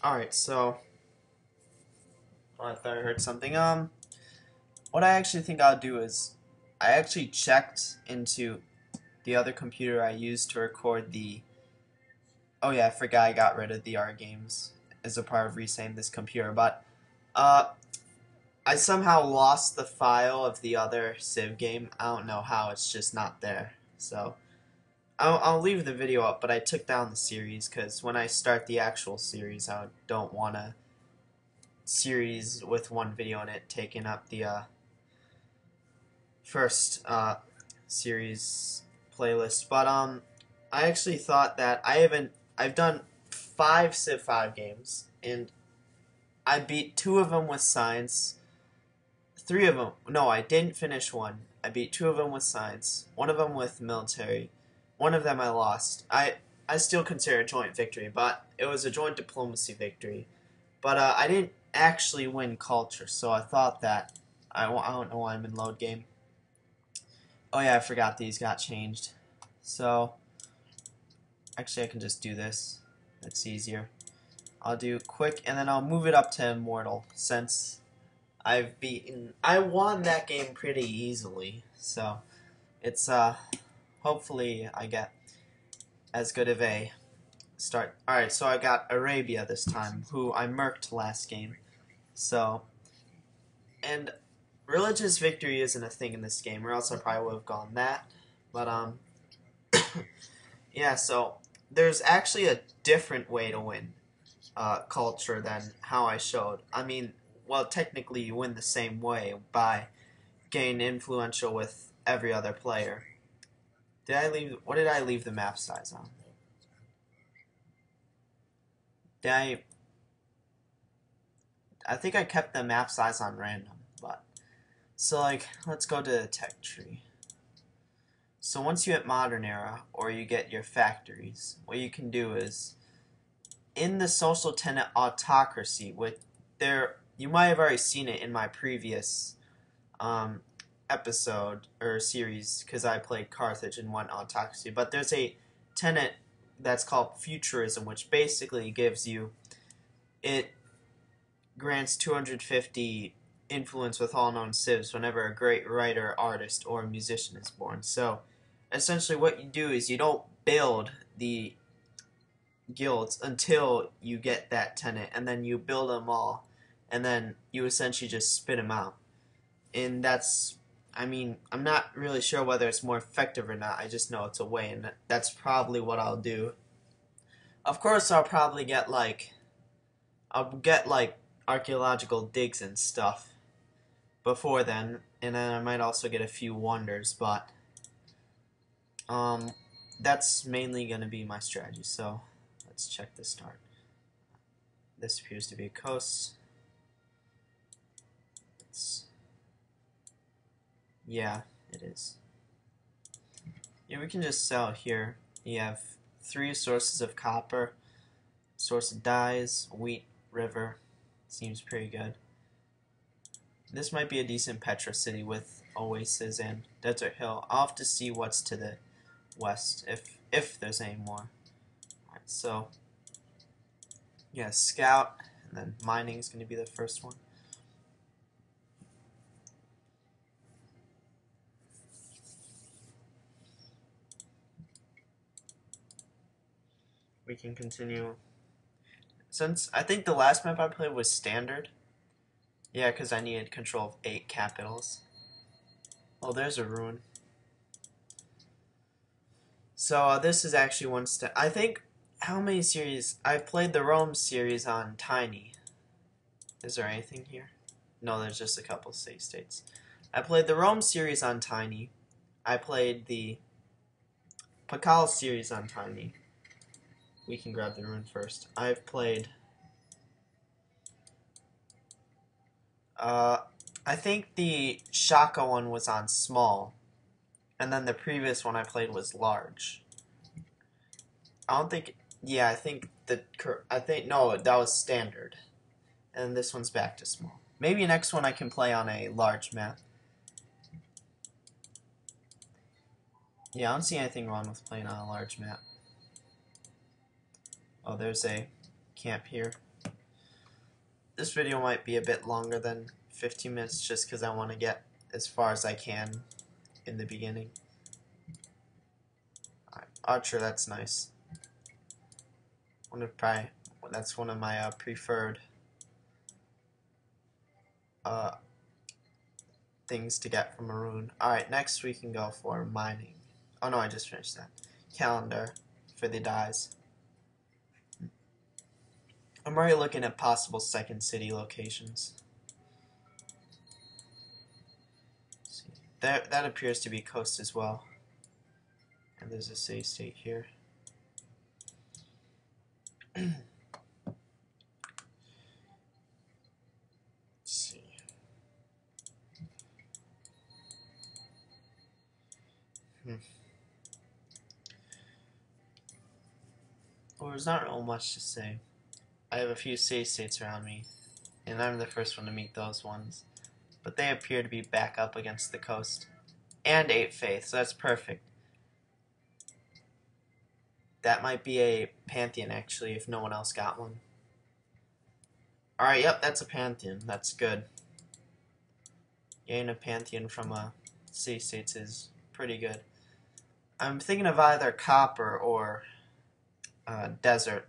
Alright, so oh, I thought I heard something. What I actually think I'll do is I actually checked into the other computer I used to record the oh yeah, I forgot I got rid of the R games as a part of resetting this computer, but uh I somehow lost the file of the other Civ game. I don't know how, it's just not there. So I'll leave the video up, but I took down the series because when I start the actual series, I don't want a series with one video in it taking up the first series playlist. But I actually thought that I've done 5 Civ 5 games, and I beat 2 of them with science. 3 of them, no, I didn't finish one. I beat 2 of them with science, 1 of them with military, 1 of them I lost. I still consider a joint victory, but it was a joint diplomacy victory. But I didn't actually win culture, so I thought that I don't know why I'm in load game. Oh yeah, I forgot these got changed. So actually I can just do this. That's easier. I'll do quick and then I'll move it up to immortal since I won that game pretty easily. So it's hopefully I get as good of a start. Alright, so I got Arabia this time, who I murked last game. So, and religious victory isn't a thing in this game, or else I probably would have gone that. But, yeah, so there's actually a different way to win culture than how I showed. I mean, well, technically you win the same way by getting influential with every other player. What did I leave the map size on? I think I kept the map size on random, but so like let's go to the tech tree. So once you hit modern era or you get your factories, what you can do is in the social tenant autocracy, with there you might have already seen it in my previous episode or series because I played Carthage and won autocracy, but there's a tenant that's called futurism, which basically gives you it grants 250 influence with all known civs whenever a great writer, artist, or musician is born. So essentially what you do is you don't build the guilds until you get that tenant, and then you build them all, and then you essentially just spit them out. And that's, I mean, I'm not really sure whether it's more effective or not. I just know it's a way, and that's probably what I'll do. Of course, I'll get like archaeological digs and stuff before then, and then I might also get a few wonders, but that's mainly going to be my strategy. So let's check the start. This appears to be a coast. Yeah, it is. Yeah, we can just sell here. You have 3 sources of copper, source of dyes, wheat, river. Seems pretty good. This might be a decent Petra city with oasis and desert hill. I'll have to see what's to the west, if there's any more. Alright, so yeah, scout, and then mining is going to be the first one. We can continue. Since I think the last map I played was standard. Yeah, because I needed control of 8 capitals. Oh, there's a ruin. So this is actually one step. I think, how many series? I've played the Rome series on Tiny. Is there anything here? No, there's just a couple save states. I played the Rome series on Tiny. I played the Pakal series on Tiny. We can grab the ruin first. I've played I think the Shaka one was on small, and then the previous one I played was large. I don't think, yeah, no, that was standard, and this one's back to small. Maybe next one I can play on a large map. Yeah, I don't see anything wrong with playing on a large map. Oh, there's a camp here. this video might be a bit longer than 15 minutes just because I want to get as far as I can in the beginning. Alright, Archer, that's nice. That's one of my preferred things to get from a rune. Alright, next we can go for mining. Oh no, I just finished that. Calendar for the dyes. I'm already looking at possible second city locations. Let's see. That appears to be coast as well. And there's a city state here. Let's see. Well, there's not real much to say. I have a few city states around me, and I'm the first one to meet those ones. But they appear to be back up against the coast. And 8 faith, so that's perfect. That might be a Pantheon, actually, if no one else got one. Alright, yep, that's a Pantheon. That's good. Getting a Pantheon from a city states is pretty good. I'm thinking of either copper or desert.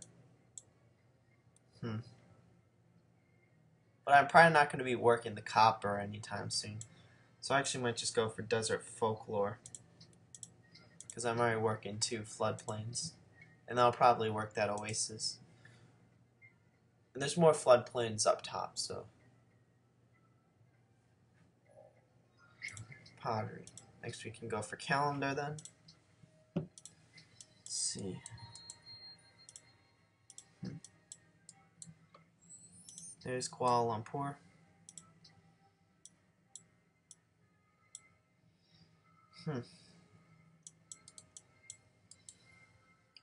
But I'm probably not going to be working the copper anytime soon. So I actually might just go for desert folklore. Because I'm already working 2 floodplains. And I'll probably work that oasis. And there's more floodplains up top, so. Pottery. Next we can go for calendar then. Let's see. There's Kuala Lumpur.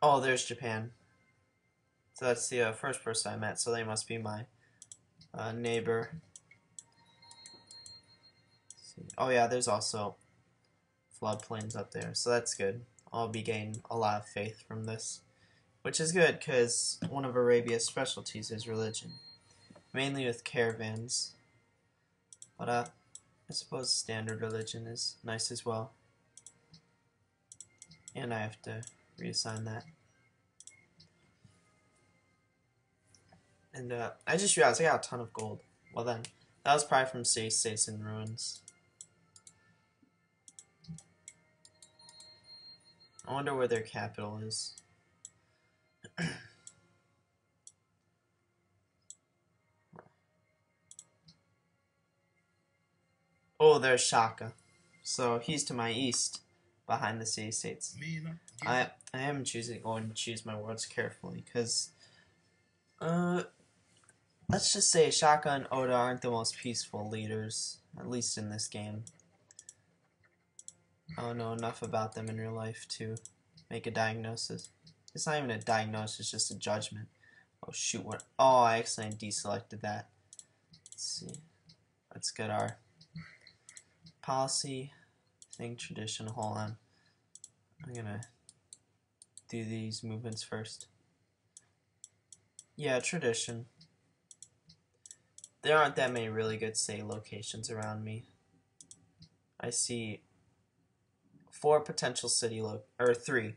Oh, there's Japan. So that's the first person I met, so they must be my neighbor. Oh yeah, there's also floodplains up there, so that's good. I'll be gaining a lot of faith from this. Which is good, because one of Arabia's specialties is religion. Mainly with caravans. But I suppose standard religion is nice as well. And I have to reassign that. And I just realized I got a ton of gold. Well then, that was probably from city states and ruins. I wonder where their capital is. Oh, there's Shaka. So he's to my east, behind the city states. I am going to choose my words carefully, because let's just say Shaka and Oda aren't the most peaceful leaders, at least in this game. I don't know enough about them in real life to make a diagnosis. It's not even a diagnosis, it's just a judgment. Oh shoot, what? Oh, I accidentally deselected that. Let's see. Let's get our policy thing, tradition. Hold on. I'm gonna do these movements first. Yeah, tradition. There aren't that many really good city locations around me. I see 4 potential city or 3.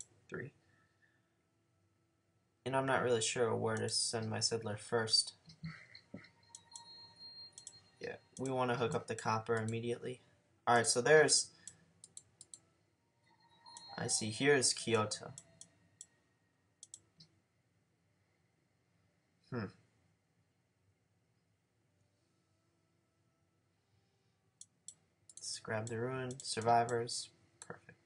And I'm not really sure where to send my settler first. Yeah, we want to hook up the copper immediately. Alright, so there's... I see, here's Kyoto. Let's grab the ruin, survivors. Perfect.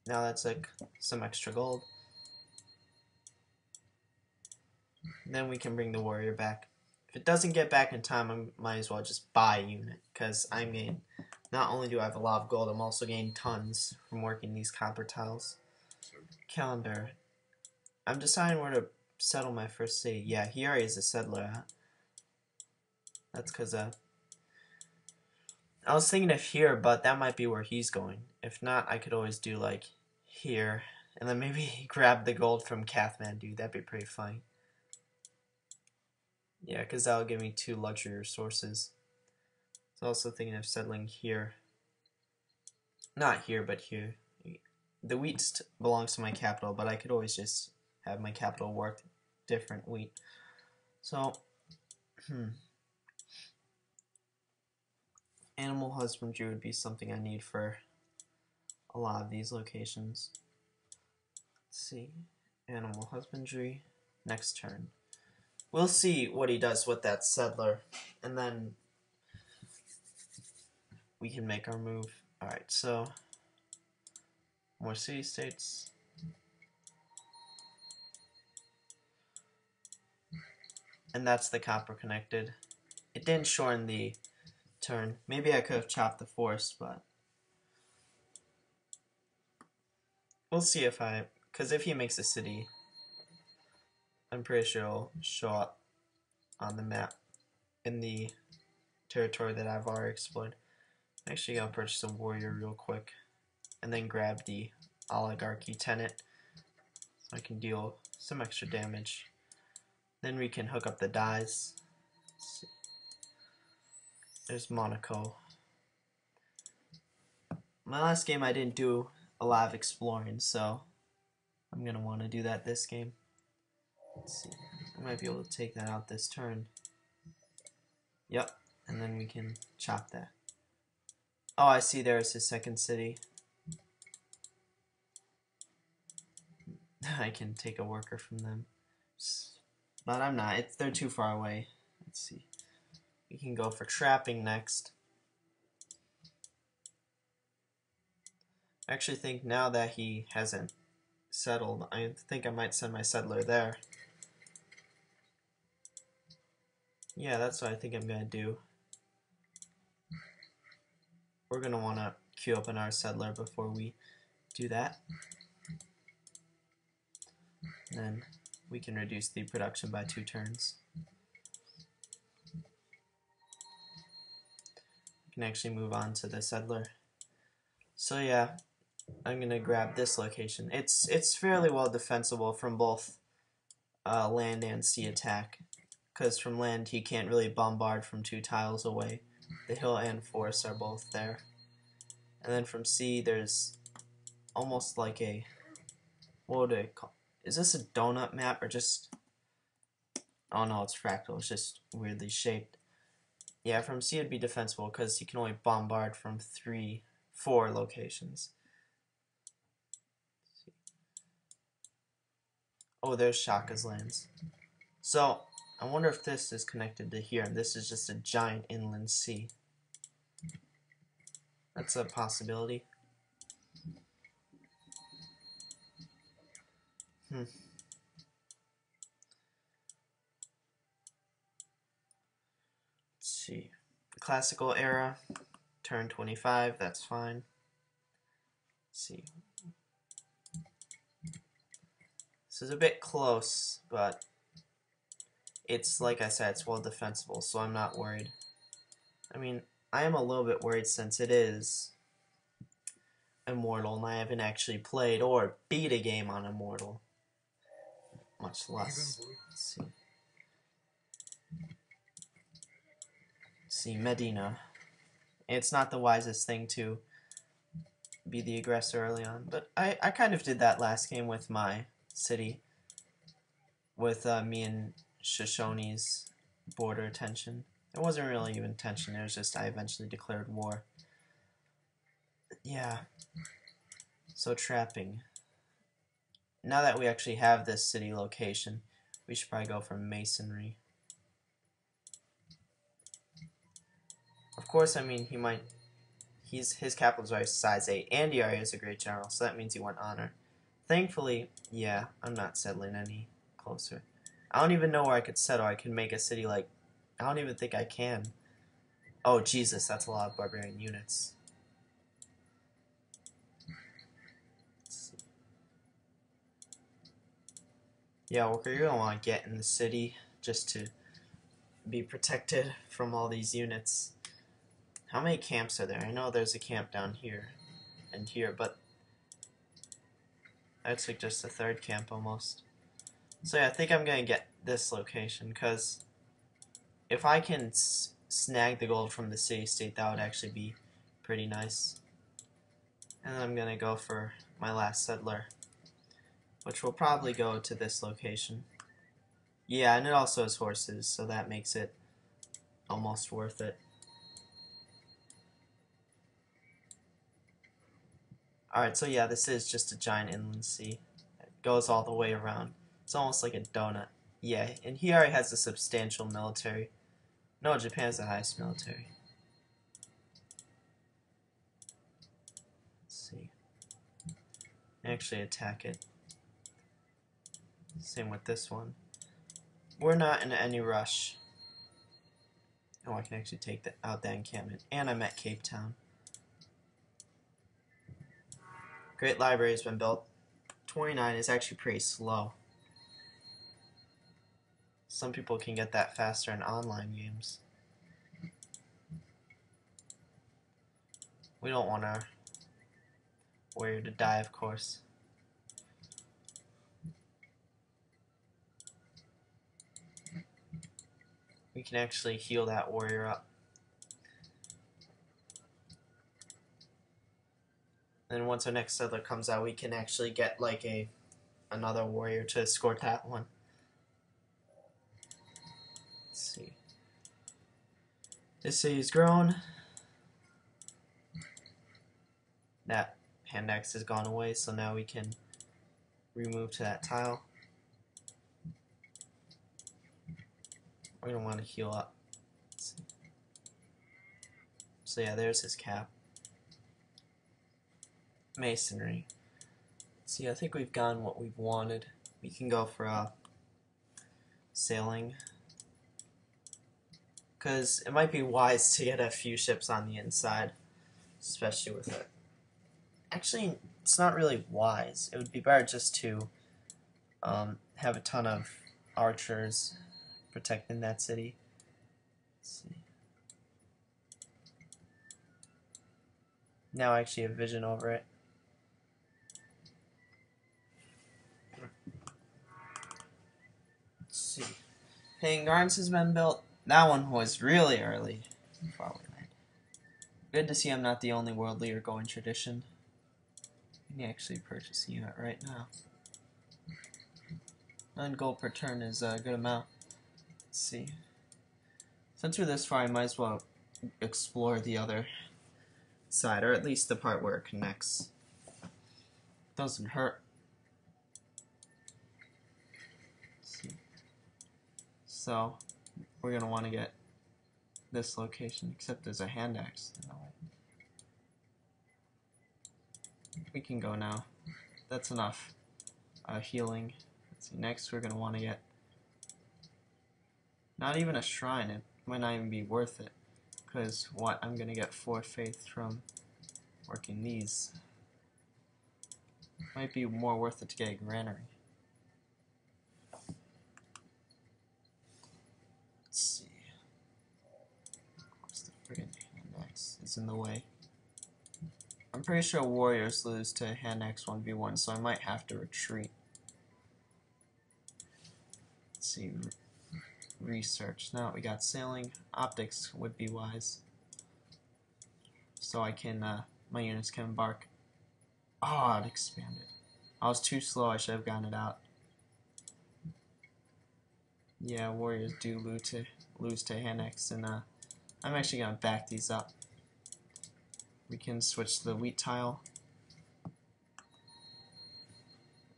Now that's like some extra gold. And then we can bring the warrior back. If it doesn't get back in time, I might as well just buy a unit, because I'm getting, not only do I have a lot of gold, I'm also getting tons from working these copper tiles. Calendar. I'm deciding where to settle my first city. Yeah, he already is a settler. That's because I was thinking of here, but that might be where he's going. If not, I could always do like here and then maybe grab the gold from Kathmandu. That'd be pretty funny. Yeah, because that'll give me 2 luxury resources. I was also thinking of settling here. Not here, but here. The wheat belongs to my capital, but I could always just have my capital work different wheat. So, animal husbandry would be something I need for a lot of these locations. Let's see. Animal husbandry. Next turn. We'll see what he does with that settler, and then we can make our move. Alright, so more city-states. And that's the copper connected. It didn't shorten the turn. Maybe I could have chopped the forest, but we'll see because if he makes a city, I'm pretty sure it'll show up on the map in the territory that I've already explored. Actually, I'll purchase a warrior real quick, and then grab the oligarchy tenant so I can deal some extra damage. Then we can hook up the dies. There's Monaco. My last game I didn't do a lot of exploring, so I'm going to want to do that this game. Let's see. I might be able to take that out this turn. Yep, and then we can chop that. Oh, I see there's his second city. I can take a worker from them. But I'm not. They're too far away. Let's see. We can go for trapping next. I actually think now that he hasn't settled, I think I might send my settler there. Yeah, that's what I think I'm going to do. We're going to want to queue up in our settler before we do that. And then we can reduce the production by 2 turns. We can actually move on to the settler. So yeah, I'm going to grab this location. It's fairly well defensible from both land and sea attack. Because from land he can't really bombard from 2 tiles away. The hill and forest are both there. And then from sea there's almost like a, what would I call, is this a donut map or just, oh no, it's fractal, it's just weirdly shaped. Yeah, from sea it'd be defensible because he can only bombard from 4 locations. Oh, there's Shaka's lands. So I wonder if this is connected to here, and this is just a giant inland sea. That's a possibility. Let's see. The classical era, turn 25, that's fine. Let's see. This is a bit close, but it's, like I said, it's well defensible, so I'm not worried. I mean, I am a little bit worried since it is Immortal, and I haven't actually played or beat a game on Immortal. Much less. Let's see, Medina. It's not the wisest thing to be the aggressor early on, but I kind of did that last game with my city, with me and Shoshone's border tension. It wasn't really even tension, it was just I eventually declared war. Yeah. So trapping. Now that we actually have this city location, we should probably go for masonry. Of course, I mean, his capital's already size 8, and he already is a great general, so that means he won honor. Thankfully, yeah, I'm not settling any closer. I don't even know where I could settle. I can make a city like, I don't even think I can. Oh, Jesus, that's a lot of barbarian units. Yeah, Walker, you're gonna want to get in the city just to be protected from all these units. How many camps are there? I know there's a camp down here and here, but That's like just the third camp almost. So yeah, I think I'm gonna get this location because if I can snag the gold from the city state, that would actually be pretty nice. And then I'm gonna go for my last settler, which will probably go to this location. Yeah, and it also has horses, so that makes it almost worth it. Alright, so yeah, this is just a giant inland sea. It goes all the way around. It's almost like a donut. Yeah, and he already has a substantial military. No, Japan has the highest military. Let's see. Actually attack it. Same with this one. We're not in any rush. Oh, I can actually take out that encampment. And I'm at Cape Town. Great Library has been built. 29 is actually pretty slow. Some people can get that faster in online games. We don't want our warrior to die, of course. We can actually heal that warrior up. And once our next settler comes out, we can actually get like another warrior to escort that one. Let's see. This city's grown. That hand axe has gone away, so now we can remove to that tile. We're going to want to heal up. Let's see. So yeah, there's his cap. Masonry. See, I think we've gotten what we've wanted. We can go for sailing. Because it might be wise to get a few ships on the inside. Especially with it. Actually, it's not really wise. It would be better just to have a ton of archers protecting that city. Let's see. Now I actually have vision over it. Let's see. Paying Gardens has been built. That one was really early. Probably right. Good to see I'm not the only world leader going tradition. I can actually purchase a unit right now. 9 gold per turn is a good amount. Let's see. Since we're this far, I might as well explore the other side, or at least the part where it connects. Doesn't hurt. Let's see. So, we're going to want to get this location, except there's a hand axe in the way. We can go now. That's enough healing. Let's see, next we're going to want to get not even a shrine. It might not even be worth it. Because what? I'm going to get 4 faith from working these. Might be more worth it to get a granary. Let's see. Of course, the friggin' hand axe is in the way. I'm pretty sure warriors lose to hand axe 1v1, so I might have to retreat. Let's see. Research. Now we got sailing. Optics would be wise. So I can, my units can embark. Oh, it expanded. I was too slow. I should have gotten it out. Yeah, warriors do lose to hand axe, and I'm actually gonna back these up. We can switch to the wheat tile.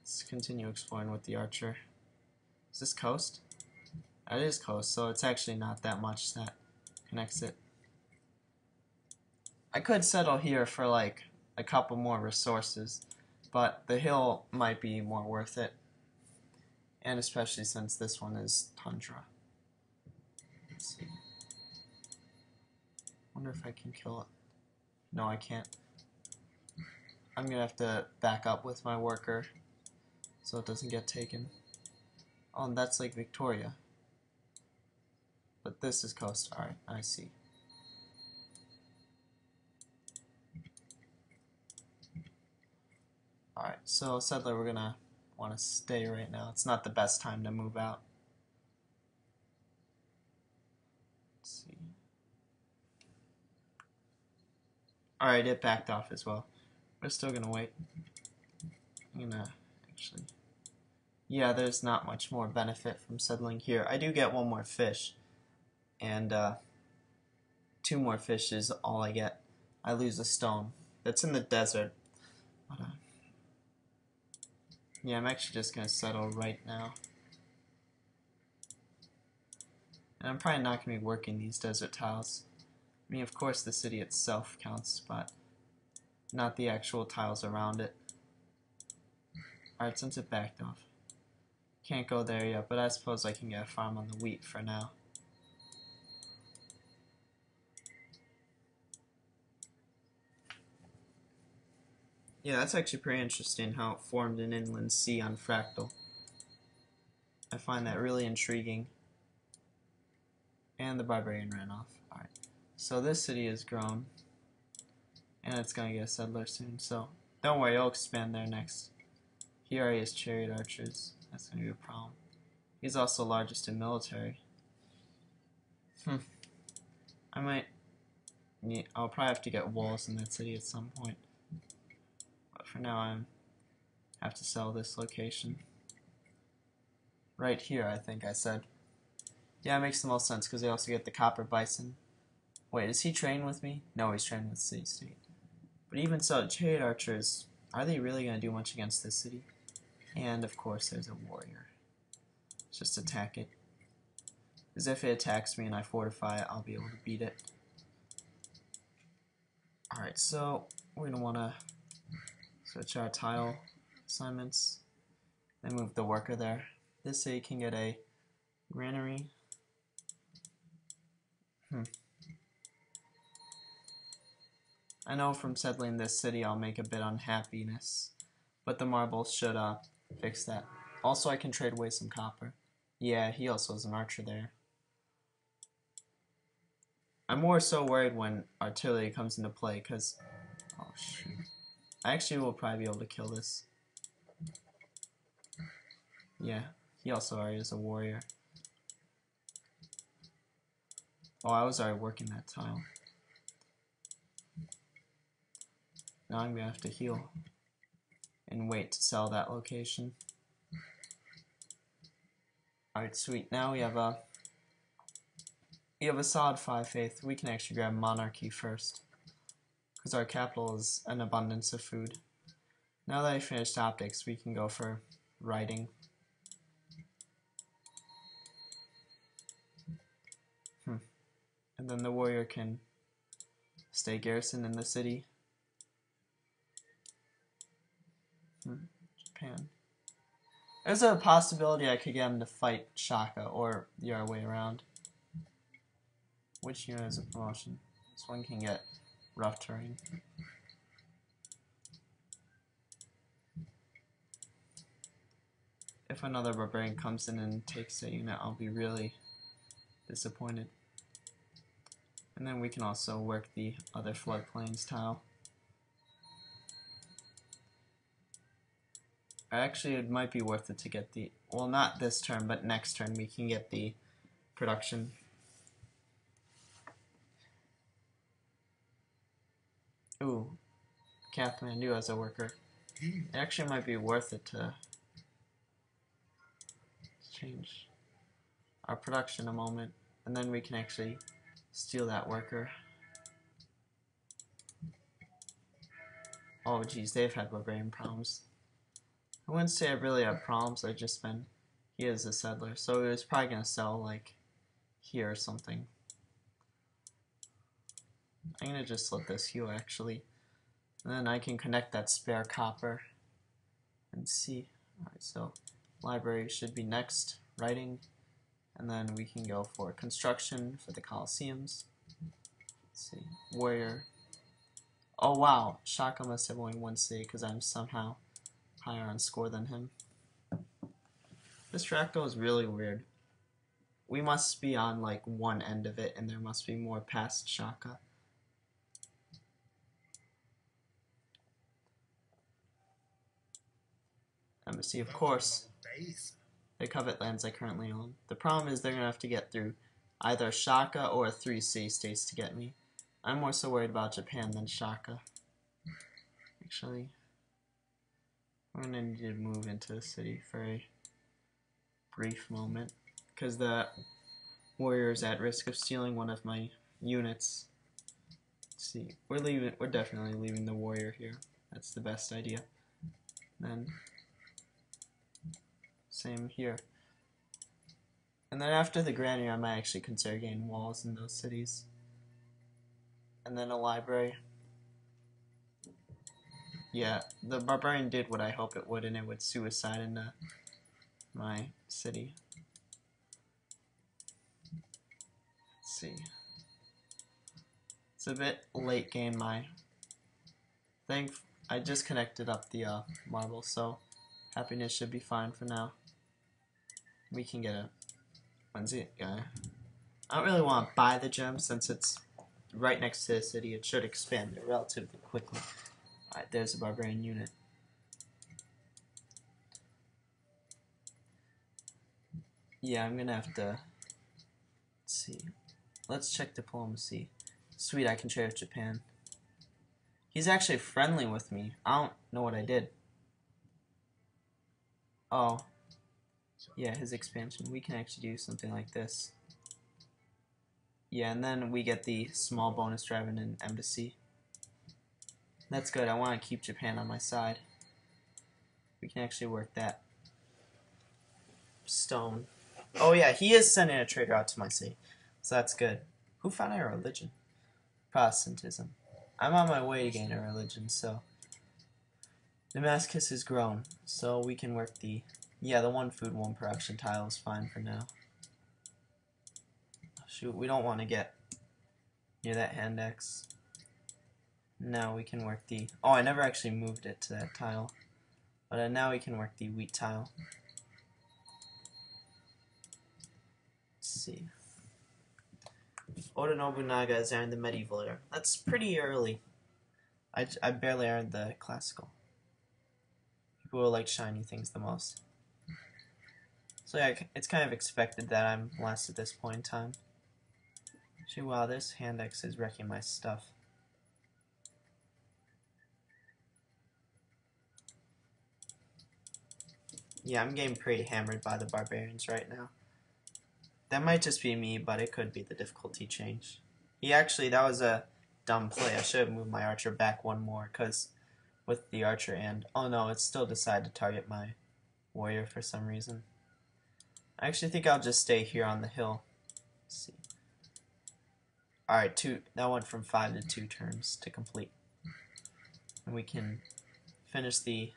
Let's continue exploring with the archer. Is this coast? It is coast, so it's actually not that much that connects it. I could settle here for like a couple more resources, but the hill might be more worth it. And especially since this one is tundra. Let's see. Wonder if I can kill it. No, I can't. I'm gonna have to back up with my worker so it doesn't get taken. Oh, and that's Lake Victoria. But this is coast. Alright, I see. Alright, so Settler, we're gonna want to stay right now. It's not the best time to move out. Let's see. Alright, it backed off as well. We're still gonna wait. I'm gonna actually... Yeah, there's not much more benefit from settling here. I do get one more fish. And, 2 more fish is all I get. I lose a stone. That's in the desert. But, yeah, I'm actually just gonna settle right now. And I'm probably not gonna be working these desert tiles. I mean, of course the city itself counts, but not the actual tiles around it. Alright, since it backed off. Can't go there yet, but I suppose I can get a farm on the wheat for now. Yeah, that's actually pretty interesting how it formed an inland sea on Fractal. I find that really intriguing. And the barbarian ran off. Alright, so this city has grown. And it's going to get a settler soon, so don't worry, I'll expand there next. He already has chariot archers. That's going to be a problem. He's also largest in military. I might... I'll probably have to get walls in that city at some point. But for now, I have to sell this location. Right here, I think I said. Yeah, it makes the most sense, because they also get the copper bison. Wait, does he train with me? No, he's training with City State. But even so, chariot archers, are they really going to do much against this city? And, of course, there's a warrior. Just attack it. Because if it attacks me and I fortify it, I'll be able to beat it. Alright, so we're going to want to switch our tile assignments. Then move the worker there. This city can get a granary. I know from settling this city I'll make a bit unhappiness, but the marbles should fix that. Also, I can trade away some copper. Yeah, he also has an archer there. I'm more so worried when artillery comes into play, because... Oh, shoot. I actually will probably be able to kill this. Yeah, he also already is a warrior. Oh, I was already working that tile. Now I'm going to have to heal. And wait to sell that location. Alright, sweet. Now we have a solid 5 faith. We can actually grab monarchy first, because our capital is an abundance of food. Now that I finished optics, we can go for writing. And then the warrior can stay garrisoned in the city. Japan. There's a possibility I could get him to fight Shaka, or the other way around. Which unit has a promotion? This one can get rough terrain. If another barbarian comes in and takes a unit, I'll be really disappointed. And then we can also work the other floodplains tile. Actually, it might be worth it to get the... Well, not this turn, but next turn we can get the production. Ooh, Kathmandu as a worker. It actually might be worth it to change our production a moment, and then we can actually steal that worker. Oh geez, they've had barbarian problems. I wouldn't say I really have problems, I've just been... He is a settler, so he was probably going to sell, like, here or something. I'm going to just let this heal, actually. And then I can connect that spare copper and see. Alright, so library should be next, writing, and then we can go for construction for the Colosseums. Let's see, warrior. Oh wow, Shaka must have only one city because I'm somehow higher on score than him. This fractal is really weird. We must be on like one end of it, and there must be more past Shaka. embassy, of course. The covet lands I currently own. The problem is they're going to have to get through either Shaka or 3 city-states to get me. I'm more so worried about Japan than Shaka. Actually, I'm going to need to move into the city for a brief moment, because the warrior is at risk of stealing one of my units. Let's see, we're definitely leaving the warrior here. That's the best idea. Then same here. And then after the granary, I might actually consider getting walls in those cities. And then a library. Yeah, the barbarian did what I hope it would, and it would suicide into my city. Let's see. It's a bit late game, I just connected up the marble, so happiness should be fine for now. We can get a Wednesday guy. I don't really want to buy the gem since it's right next to the city. It should expand it relatively quickly. Alright, there's a barbarian unit. Yeah, I'm gonna have to, let's see. Let's check diplomacy. Sweet, I can trade with Japan. He's actually friendly with me. I don't know what I did. Oh. Yeah, his expansion. We can actually do something like this. Yeah, and then we get the small bonus drive in an embassy. That's good. I want to keep Japan on my side. We can actually work that. Stone. Oh yeah, he is sending a trader out to my city. So that's good. Who found our religion? Protestantism. I'm on my way to gain a religion, so Damascus has grown. So we can work the the 1 food 1 production tile is fine for now. Shoot, we don't want to get near that Handex. Now we can work the I never actually moved it to that tile. But now we can work the wheat tile. Let's see. Oda Nobunaga has earned the medieval era. That's pretty early. I barely earned the classical. People will like shiny things the most. So yeah, it's kind of expected that I'm last at this point in time. Actually, wow, this Handex is wrecking my stuff. Yeah, I'm getting pretty hammered by the barbarians right now. That might just be me, but it could be the difficulty change. That was a dumb play. I should have moved my archer back 1 more, because with the archer and... Oh no, it still decided to target my warrior for some reason. I actually think I'll just stay here on the hill. Let's see. Alright, that went from 5 to 2 turns to complete. And we can finish the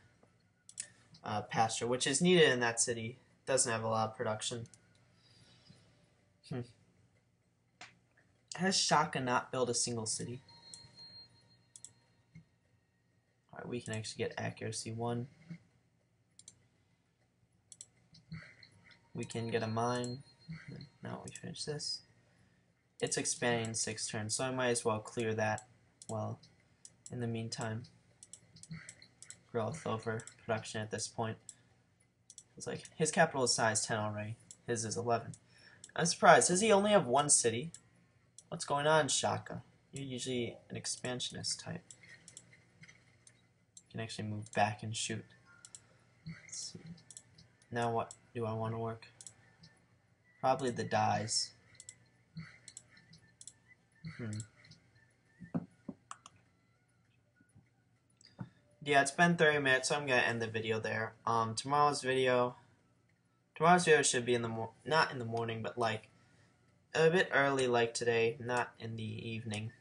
pasture, which is needed in that city. Doesn't have a lot of production. Has Shaka not built a single city? Alright, we can actually get accuracy 1. We can get a mine. Now we finish this. It's expanding in 6 turns, so I might as well clear that. Well, in the meantime, growth over production at this point. It's like his capital is size 10 already. His is 11. I'm surprised. Does he only have 1 city? What's going on, Shaka? You're usually an expansionist type. You can actually move back and shoot. Let's see. Now what do I want to work? Probably the dyes. Yeah, it's been 30 minutes, so I'm gonna end the video there. Tomorrow's video should be not in the morning, but like a bit early, like today, not in the evening.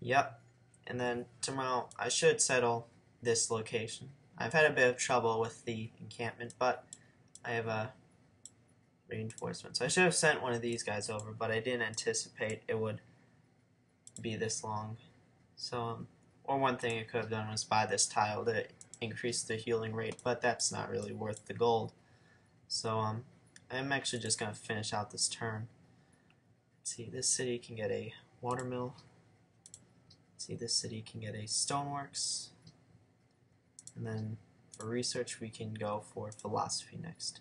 Yep. And then tomorrow I should settle this location. I've had a bit of trouble with the encampment, but I have a reinforcement. So I should have sent one of these guys over, but I didn't anticipate it would be this long. So, or one thing I could have done was buy this tile to increase the healing rate, but that's not really worth the gold. So, I'm actually just going to finish out this turn. Let's see, this city can get a watermill. Let's see, this city can get a stoneworks. And then for research, we can go for philosophy next.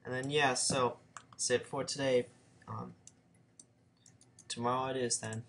And then yeah, so that's it for today. Tomorrow it is then.